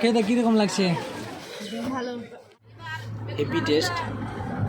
খেতে কিরকম লাগছে? ভালো। Heavy taste.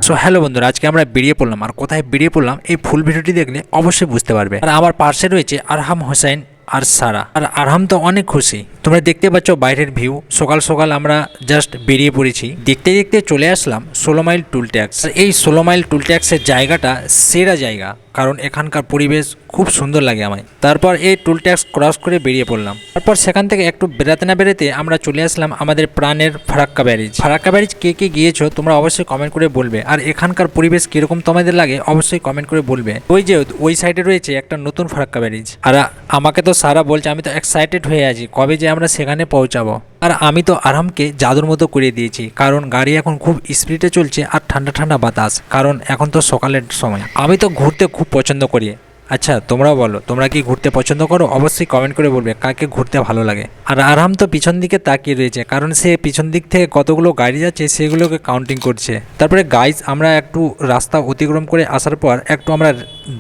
সো হ্যালো বন্ধুরা, আজকে আমরা বেরিয়ে পড়লাম। আর কোথায় বেরিয়ে পড়লাম এই ফুল ভিডিওটি দেখলে অবশ্যই বুঝতে পারবে। আর আমার পাশে রয়েছে আরহাম হোসেন আর সারা। আর আরহাম তো অনেক খুশি, তোমরা দেখতে পাচ্ছ বাইরের ভিউ। সকাল সকাল আমরা জাস্ট বেরিয়ে পড়েছি, দেখতে দেখতে চলে আসলাম 16 মাইল টুল ট্যাক্স। এই 16 মাইল টুল ট্যাক্সের জায়গাটা সেরা জায়গা, কারণ এখানকার পরিবেশ খুব সুন্দর লাগে আমায়। তারপর এই টুল ট্যাক্স ক্রস করে বেরিয়ে পড়লাম। তারপর সেখান থেকে একটু বেড়াতে না বেরোতে আমরা চলে আসলাম আমাদের প্রাণের ফারাক্কা ব্যারেজ। ফারাক্কা ব্যারেজ কে কে গিয়েছো তোমরা অবশ্যই কমেন্ট করে বলবে। আর এখানকার পরিবেশ কিরকম তোমাদের লাগে অবশ্যই কমেন্ট করে বলবে। ওই যে ওই সাইডে রয়েছে একটা নতুন ফারাক্কা ব্যারেজ। আর আমাকে তো সারা বলছে, আমি তো এক্সাইটেড হয়ে আছি কবে যে আমরা সেখানে পৌঁছাবো। আর আমি তো আরামকে জাদুর মতো করে দিয়েছি, কারণ গাড়ি এখন খুব স্পিডে চলছে আর ঠান্ডা ঠান্ডা বাতাস, কারণ এখন তো সকালের সময়। আমি তো ঘুরতে খুব পছন্দ করি। আচ্ছা তোমরাও বলো, তোমরা কি ঘুরতে পছন্দ করো? অবশ্যই কমেন্ট করে বলবে কাকে ঘুরতে ভালো লাগে। আর আরাম তো পিছন দিকে তাকিয়ে রয়েছে, কারণ সে পিছন দিক থেকে কতগুলো গাড়ি যাচ্ছে সেগুলোকে কাউন্টিং করছে। তারপরে গাইজ আমরা একটু রাস্তা অতিক্রম করে আসার পর একটু আমরা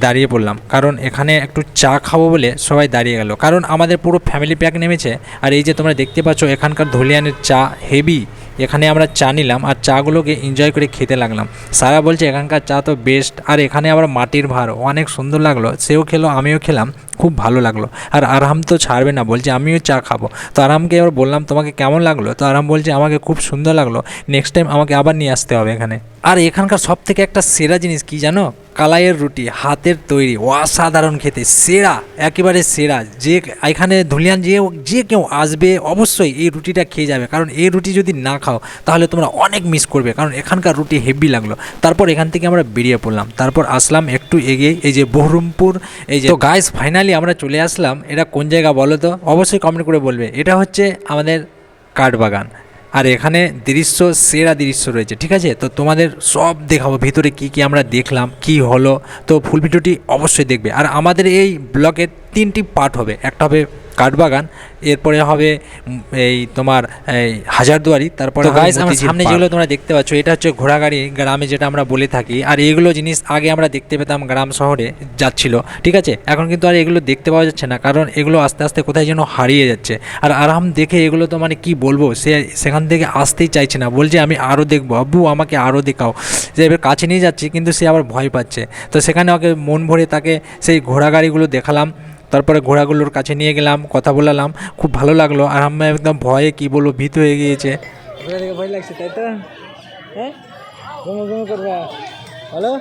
দাঁড়িয়ে পড়লাম, কারণ এখানে একটু চা খাবো বলে সবাই দাঁড়িয়ে গেল, কারণ আমাদের পুরো ফ্যামিলি প্যাক নেমেছে। আর এই যে তোমরা দেখতে পাচ্ছ এখানকার ধুলিয়ানের চা হেভি। এখানে আমরা চা নিলাম আর চাগুলোকে এনজয় করে খেতে লাগলাম। সারা বলছে এখানকার চা তো বেস্ট। আর এখানে আবার মাটির ভার অনেক সুন্দর লাগলো, সেও খেলো আমিও খেলাম, খুব ভালো লাগলো। আর আরাম তো ছাড়বে না, বলছে আমিও চা খাবো। তো আরামকে এবার বললাম তোমাকে কেমন লাগলো? তো আরাম বলছে আমাকে খুব সুন্দর লাগলো, নেক্সট টাইম আমাকে আবার নিয়ে আসতে হবে এখানে। আর এখানকার সব থেকে একটা সেরা জিনিস কি জানো? কালাইয়ের রুটি, হাতের তৈরি, অসাধারণ খেতে, সেরা, একেবারে সেরা। যে এখানে ধুলিয়ান যে কেউ আসবে অবশ্যই এই রুটিটা খেয়ে যাবে, কারণ এই রুটি যদি না খাও তাহলে তোমরা অনেক মিস করবে, কারণ এখানকার রুটি হেভি লাগলো। তারপর এখান থেকে আমরা বেরিয়ে পড়লাম। তারপর আসলাম একটু এগিয়ে এই যে বহরমপুর। এই যে তো গাইস ফাইনালি আমরা চলে আসলাম। এটা কোন জায়গা বলো তো? অবশ্যই কমেন্ট করে বলবে। এটা হচ্ছে আমাদের কাঠবাগান। আর এখানে দৃশ্য সেরা দৃশ্য রয়েছে, ঠিক আছে? তো তোমাদের সব দেখাবো ভিতরে কি কি আমরা দেখলাম, কি হলো। তো ফুল ভিডিওটি অবশ্যই দেখবে। আর আমাদের এই ব্লগের 3টি পার্ট হবে। একটা হবে কাঠবাগান, এরপরে হবে এই তোমার এই হাজারদুয়ারি, তারপরে গাইস আমার সামনে যেগুলো তোমরা দেখতে পাচ্ছ এটা হচ্ছে ঘোড়াগাড়ি, গ্রামে যেটা আমরা বলে থাকি। আর এইগুলো জিনিস আগে আমরা দেখতে পেতাম গ্রাম শহরে যাচ্ছিল, ঠিক আছে? এখন কিন্তু আর এগুলো দেখতে পাওয়া যাচ্ছে না, কারণ এগুলো আস্তে আস্তে কোথায় যেন হারিয়ে যাচ্ছে। আর আরাম দেখে এগুলো তো মানে কি বলবো, সেখান থেকে আসতেই চাইছে না, বলছে আমি আরও দেখবো, আব্বু আমাকে আরও দেখাও। যে এবার কাছে নিয়ে যাচ্ছি কিন্তু সে আবার ভয় পাচ্ছে। তো সেখানে ওকে মন ভরে তাকে সেই ঘোড়াগাড়িগুলো দেখালাম, তারপরে ঘোড়াগুলোর কাছে নিয়ে গেলাম, কথা বলালাম, খুব ভালো লাগলো। আর আমি একদম ভয়ে কি বলবো ভীত হয়ে গিয়েছে। ঘোড়া দেখে ভয় লাগছে তাই তো? হ্যাঁ করবা হ্যালো।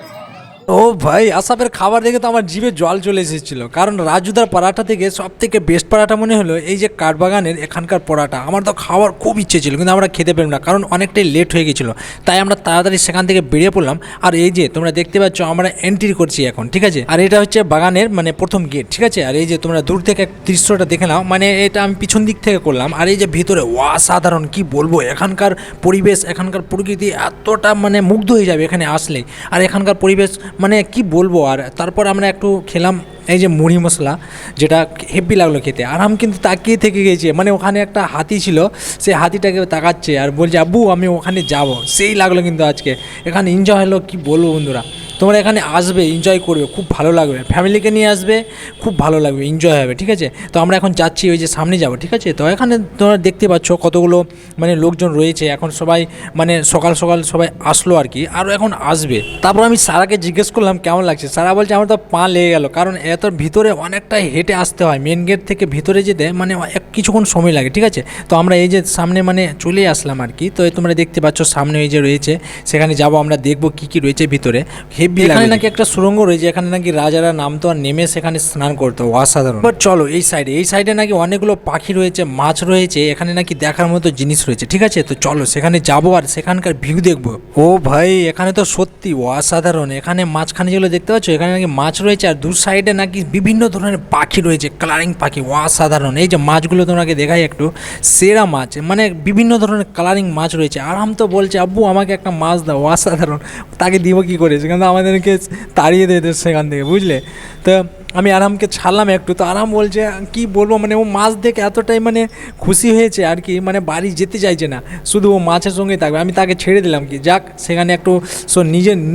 ও ভাই, আসাপের খাবার দেখে তো আমার জিভে জল চলে এসেছিলো, কারণ রাজুদার পরাটা থেকে সব থেকে বেস্ট পরাটা মনে হলো এই যে কাঠবাগানের এখানকার পরাটা। আমার তো খাওয়ার খুব ইচ্ছে ছিল কিন্তু আমরা খেতে পেলাম না, কারণ অনেকটাই লেট হয়ে গেছিলো। তাই আমরা তাড়াতাড়ি সেখান থেকে বেরিয়ে পড়লাম। আর এই যে তোমরা দেখতে পাচ্ছ আমরা এন্ট্রি করছি এখন, ঠিক আছে? আর এটা হচ্ছে বাগানের মানে প্রথম গেট, ঠিক আছে? আর এই যে তোমরা দূর থেকে দৃশ্যটা দেখে নাও, মানে এটা আমি পিছন দিক থেকে করলাম। আর এই যে ভিতরে অসাধারণ, কি বলবো, এখানকার পরিবেশ, এখানকার প্রকৃতি এতটা মানে মুগ্ধ হয়ে যাবে এখানে আসলেই। আর এখানকার পরিবেশ মানে কি বলবো। আর তারপর আমরা একটু খেলাম এই যে মুড়ি মশলা, যেটা হেভি লাগলো খেতে। আরাম কিন্তু তাকিয়ে থেকে গেছে, মানে ওখানে একটা হাতি ছিল, সেই হাতিটাকে তাকাচ্ছে আর বলছে আব্বু আমি ওখানে যাব। সেই লাগলো কিন্তু আজকে এখানে এনজয় হলো, কি বলবো বন্ধুরা। তোমরা এখানে আসবে, এনজয় করবে, খুব ভালো লাগবে। ফ্যামিলিকে নিয়ে আসবে, খুব ভালো লাগবে, এনজয় হবে, ঠিক আছে? তো আমরা এখন যাচ্ছি ওই যে সামনে যাব, ঠিক আছে? তো এখানে তোমরা দেখতে পাচ্ছ কতগুলো মানে লোকজন রয়েছে এখন, সবাই মানে সকাল সকাল সবাই আসলো আর কি, আরও এখন আসবে। তারপর আমি সারাকে জিজ্ঞেস করলাম কেমন লাগছে। সারা বলছে আমার তো পা লেগে গেল, কারণ এত ভিতরে অনেকটা হেঁটে আসতে হয়, মেন গেট থেকে ভিতরে যেতে মানে কিছুক্ষণ সময় লাগে, ঠিক আছে? তো আমরা এই যে সামনে মানে চলে আসলাম আর কি। তো তোমরা দেখতে পাচ্ছ সামনে এই যে রয়েছে, সেখানে যাব, আমরা দেখবো কি কি রয়েছে ভিতরে। হেভি এখানে নাকি একটা সুড়ঙ্গ রয়েছে, এখানে নাকি রাজারা নামতো আর নেমে সেখানে স্নান করতো, অসাধারণ। বাট চলো এই সাইডে নাকি অনেকগুলো পাখি রয়েছে, মাছ রয়েছে, এখানে নাকি দেখার মতো জিনিস রয়েছে, ঠিক আছে? তো চলো সেখানে যাবো আর সেখানকার ভিউ দেখবো। ও ভাই, এখানে তো সত্যি অসাধারণ। এখানে মাঝখানে যেগুলো দেখতে পাচ্ছ এখানে নাকি মাছ রয়েছে, আর দু সাইডে নাকি বিভিন্ন ধরনের পাখি রয়েছে, কালারিং পাখি, অসাধারণ। এই যে মাছগুলো তোমাকে দেখাই একটু, সেরা মাছ, মানে বিভিন্ন ধরনের কালারিং মাছ রয়েছে। আরাম তো বলছে আব্বু আমাকে একটা মাছ দাও, অসাধারণ। তাকে দিব কি করে, সেখানে আমাদেরকে তাড়িয়ে দেবে সেখান থেকে, বুঝলে? তো আমি আরামকে ছাড়লাম একটু, তো আরাম বলছে কি বলবো, মানে ও মাছ দেখে এতটাই মানে খুশি হয়েছে আর কি, মানে বাড়ি যেতে চাইছে না, শুধু ও মাছের সঙ্গেই থাকবে। আমি তাকে ছেড়ে দিলাম কি যাক সেখানে একটু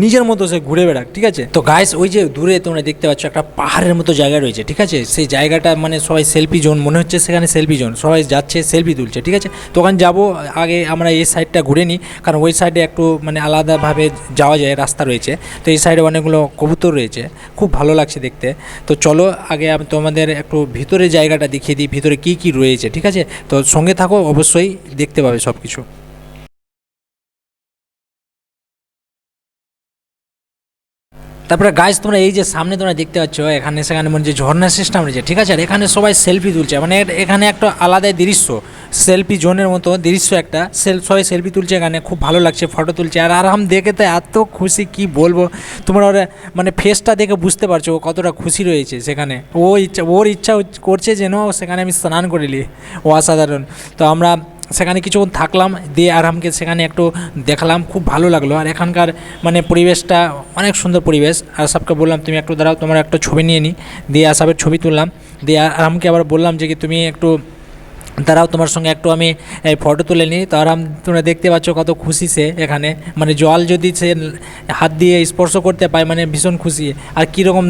নিজের মতো সে ঘুরে বেড়াক, ঠিক আছে। তো গাইস ওই যে দূরে তোমরা দেখতে পাচ্ছ একটা পাহাড়ের মতো জায়গা রয়েছে, ঠিক আছে। সেই জায়গাটা মানে সবাই সেলফি জোন মনে হচ্ছে, সেখানে সেলফি জোন, সবাই যাচ্ছে সেলফি তুলছে, ঠিক আছে। তো ওখানে যাবো, আগে আমরা এই সাইডটা ঘুরে নিই, কারণ ওই সাইডে একটু মানে আলাদাভাবে যাওয়া যায়, রাস্তা রয়েছে। তো এই সাইডে অনেকগুলো কবুতর রয়েছে, খুব ভালো লাগছে দেখতে। তো চলো আগে আমি তোমাদের একটু ভিতরে জায়গাটা দেখিয়ে দিই, ভিতরে কি কি রয়েছে, ঠিক আছে। তো সঙ্গে থাকো, অবশ্যই দেখতে পাবে সব কিছু। তারপরে গাইস তোমরা এই যে সামনে তোমরা দেখতে পাচ্ছ, এখানে সেখানে মানে যে ঝর্ণা সিস্টেম রয়েছে, ঠিক আছে। আর এখানে সবাই সেলফি তুলছে, মানে এখানে একটা আলাদাই দৃশ্য, সেলফি জোনের মতো দৃশ্য একটা, সবাই সেলফি তুলছে এখানে, খুব ভালো লাগছে, ফটো তুলছে। আর আরাম দেখে তো এত খুশি কি বলবো, তোমরা ওরা মানে ফেসটা দেখে বুঝতে পারছো ও কতটা খুশি রয়েছে সেখানে। ওর ইচ্ছা করছে যেন সেখানে আমি স্নান করিলি, ও অসাধারণ। তো আমরা সেখানে কিছুক্ষণ থাকলাম, দিয়ে আরামকে সেখানে একটু দেখলাম, খুব ভালো লাগলো। আর এখানকার মানে পরিবেশটা অনেক সুন্দর পরিবেশ। আর সবকে বললাম তুমি একটু দাঁড়াও, তোমার একটা ছবি নিয়ে নিই, দিয়ে আসাবের ছবি তুললাম, দিয়ে আরামকে আবার বললাম যে কি তুমি একটু দাঁড়াও, তোমার সঙ্গে একটু আমি ফটো তুলে নিই। তো আরাম তোমরা দেখতে পাচ্ছ কত খুশি সে এখানে, মানে জল যদি সে হাত দিয়ে স্পর্শ করতে পায় মানে ভীষণ খুশি। আর কীরকম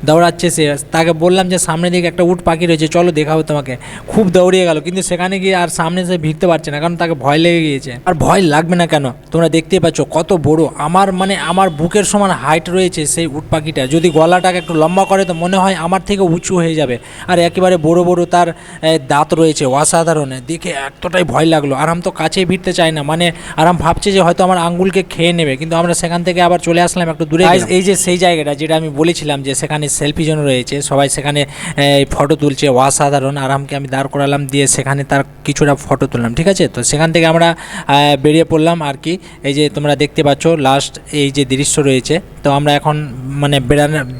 দৌড়াচ্ছে সে, তাকে বললাম যে সামনের দিকে একটা উট পাখি রয়েছে, চলো দেখাবো তোমাকে, খুব দৌড়িয়ে গেল। কিন্তু সেখানে গিয়ে আর সামনে সে ভিড়তে পারছে না, কারণ তাকে ভয় লেগে গিয়েছে। আর ভয় লাগবে না কেন, তোমরা দেখতেই পাচ্ছ কত বড়, আমার বুকের সমান হাইট রয়েছে সেই উট পাখিটা। যদি গলাটাকে একটু লম্বা করে তো মনে হয় আমার থেকে উঁচু হয়ে যাবে। আর একেবারে বড় বড় তার দাঁত রয়েছে, অসাধারণ দেখে এতটাই ভয় লাগলো। আরাম তো কাছেই ভিড়তে চায় না, মানে আরাম ভাবছে যে হয়তো আমার আঙ্গুলকে খেয়ে নেবে, কিন্তু আমরা সেখান থেকে আবার চলে আসলাম একটু দূরে। এই যে সেই জায়গাটা যেটা আমি বলেছিলাম যে সেখানে সেলফি জোন রয়েছে, সবাই সেখানে ফটো তুলছে, অসাধারণ। আরামকে আমি দাঁড় করালাম, দিয়ে সেখানে তার কিছুটা ফটো তুললাম, ঠিক আছে। তো সেখান থেকে আমরা বেরিয়ে পড়লাম আর কি। এই যে তোমরা দেখতে পাচ্ছ লাস্ট এই যে দৃশ্য রয়েছে। তো আমরা এখন মানে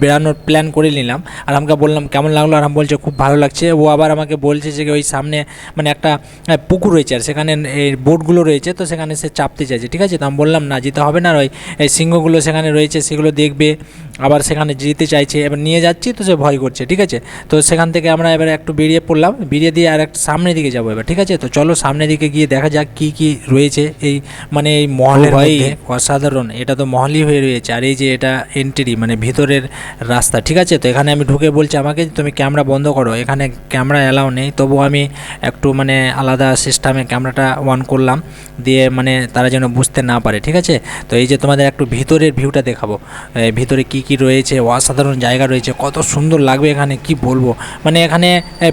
বেড়ানোর প্ল্যান করে নিলাম। আরামকে বললাম কেমন লাগলো, আরাম বলছে খুব ভালো লাগছে। ও আবার আমাকে বলছে যে ওই সামনে মানে একটা পুকুর রয়েছে, আর সেখানে এই বোটগুলো রয়েছে, তো সেখানে সে চাপতে চাইছে, ঠিক আছে। তো আমি বললাম না যেতে হবে না, ওই সিংহগুলো সেখানে রয়েছে সেগুলো দেখবে, আবার সেখানে যেতে চাইছে, এবার নিয়ে যাচ্ছি তো সে ভয় করছে, ঠিক আছে। তো সেখান থেকে আমরা এবার একটু বেরিয়ে পড়লাম, বেরিয়ে দিয়ে আর একটা সামনের দিকে যাবো এবার, ঠিক আছে। তো চলো সামনের দিকে গিয়ে দেখা যাক কি কি রয়েছে এই মানে এই মহলের মধ্যে। অসাধারণ, এটা তো মহলই হয়ে রয়েছে। আর এই যে এটা এন্ট্রি মানে ভিতরের রাস্তা, ঠিক আছে। তো এখানে আমি ঢুকে বলছি আমাকে তুমি ক্যামেরা বন্ধ করো, এখানে ক্যামেরা অ্যালাউ নেই। তবু আমি একটু মানে আলাদা সিস্টেমে ক্যামেরাটা অন করলাম, দিয়ে মানে তারা যেন বুঝতে না পারে, ঠিক আছে। তো এই যে তোমাদের একটু ভিতরের ভিউটা দেখাবো, ভিতরে কি কি রয়েছে, অসাধারণ জায়গা রয়েছে, কত সুন্দর লাগবে এখানে কি বলবো। মানে এখানে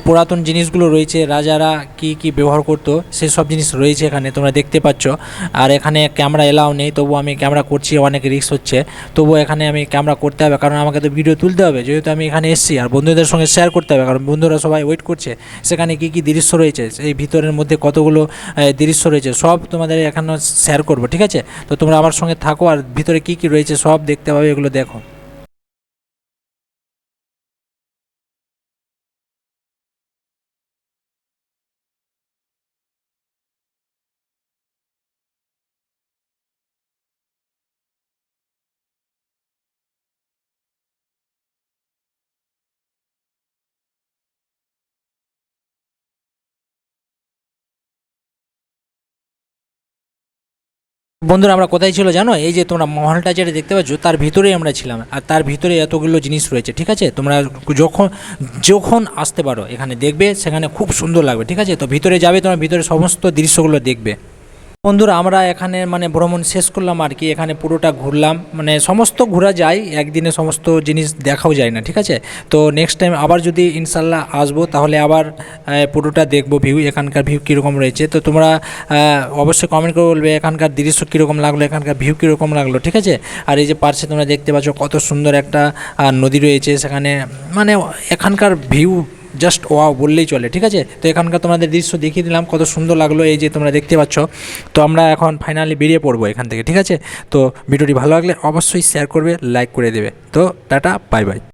পুরাতন জিনিসগুলো রয়েছে, রাজারা কি কি ব্যবহার করতো সেই সব জিনিস রয়েছে এখানে, তোমরা দেখতে পাচ্ছ। আর এখানে ক্যামেরা এলাও নেই, তবু আমি ক্যামেরা করছি, অনেক রিস্ক হচ্ছে, তবু এখানে আমি ক্যামেরা করতে হবে, কারণ আমাকে তো ভিডিও তুলতে হবে, যেহেতু আমি এখানে এসেছি। আর বন্ধুদের সঙ্গে শেয়ার করতে হবে, কারণ বন্ধুরা সবাই ওয়েট করছে সেখানে কি কি দৃশ্য রয়েছে, এই ভিতরের মধ্যে কতগুলো দৃশ্য রয়েছে সব তোমাদের এখানে শেয়ার করবো, ঠিক আছে। তো তোমরা আমার সঙ্গে থাকো, আর ভিতরে কি কি রয়েছে সব দেখতে পাবে, এগুলো দেখো। বন্ধুরা আমরা কোথায় ছিল জানো, এই যে তোমরা মহলটা যেটা দেখতে পাচ্ছ তার ভিতরেই আমরা ছিলাম। আর তার ভিতরে এতগুলো জিনিস রয়েছে, ঠিক আছে। তোমরা যখন যখন আসতে পারো এখানে দেখবে, সেখানে খুব সুন্দর লাগবে, ঠিক আছে। তো ভিতরে যাবে, তোমরা ভিতরে সমস্ত দৃশ্যগুলো দেখবে। বন্ধুরা আমরা এখানে মানে ভ্রমণ শেষ করলাম আর কি, এখানে পুরোটা ঘুরলাম, মানে সমস্ত ঘোরা যায় একদিনে, সমস্ত জিনিস দেখাও যায় না, ঠিক আছে। তো নেক্সট টাইম আবার যদি ইনশাল্লাহ আসবো, তাহলে আবার পুরোটা দেখবো ভিউ, এখানকার ভিউ কীরকম রয়েছে। তো তোমরা অবশ্যই কমেন্ট করে বলবে এখানকার দৃশ্য কীরকম লাগলো, এখানকার ভিউ কীরকম লাগলো, ঠিক আছে। আর এই যে পার্শ্বে তোমরা দেখতে পাচ্ছ কত সুন্দর একটা নদী রয়েছে সেখানে, মানে এখানকার ভিউ জাস্ট ওয়াও বললেই চলে, ঠিক আছে। তো এখানকার তোমাদের দৃশ্য দেখিয়ে দিলাম, কত সুন্দর লাগলো এই যে তোমরা দেখতে পাচ্ছ। তো আমরা এখন ফাইনালি বেরিয়ে পড়বো এখান থেকে, ঠিক আছে। তো ভিডিওটি ভালো লাগলে অবশ্যই শেয়ার করবে, লাইক করে দেবে। তো টাটা, বাই বাই।